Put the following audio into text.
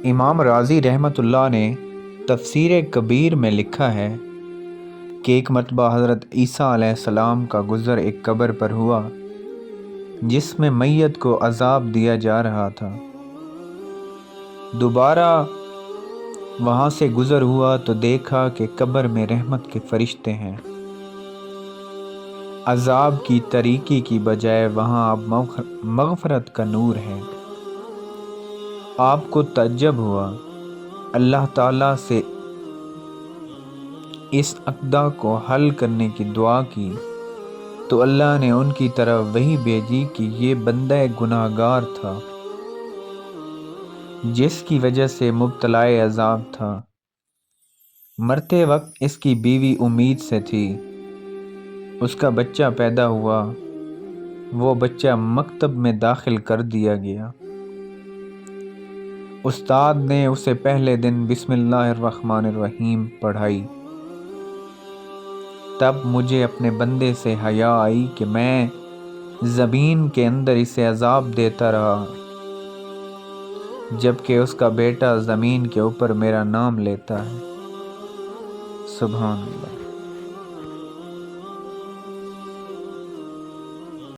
امام راضی رحمۃ اللہ نے تفسیر کبیر میں لکھا ہے کہ ایک مرتبہ حضرت عیسیٰ علیہ السلام کا گزر ایک قبر پر ہوا جس میں میت کو عذاب دیا جا رہا تھا۔ دوبارہ وہاں سے گزر ہوا تو دیکھا کہ قبر میں رحمت کے فرشتے ہیں۔ عذاب کی تاریکی کی بجائے وہاں اب مغفرت کا نور ہے۔ آپ کو تعجب ہوا، اللہ تعالیٰ سے اس عقدہ کو حل کرنے کی دعا کی تو اللہ نے ان کی طرف وحی بھیجی کہ یہ بندہ گناہ گار تھا جس کی وجہ سے مبتلا عذاب تھا۔ مرتے وقت اس کی بیوی امید سے تھی، اس کا بچہ پیدا ہوا، وہ بچہ مکتب میں داخل کر دیا گیا۔ استاد نے اسے پہلے دن بسم اللہ الرحمن الرحیم پڑھائی۔ تب مجھے اپنے بندے سے حیا آئی کہ میں زمین کے اندر اسے عذاب دیتا رہا جبکہ اس کا بیٹا زمین کے اوپر میرا نام لیتا ہے۔ سبحان اللہ۔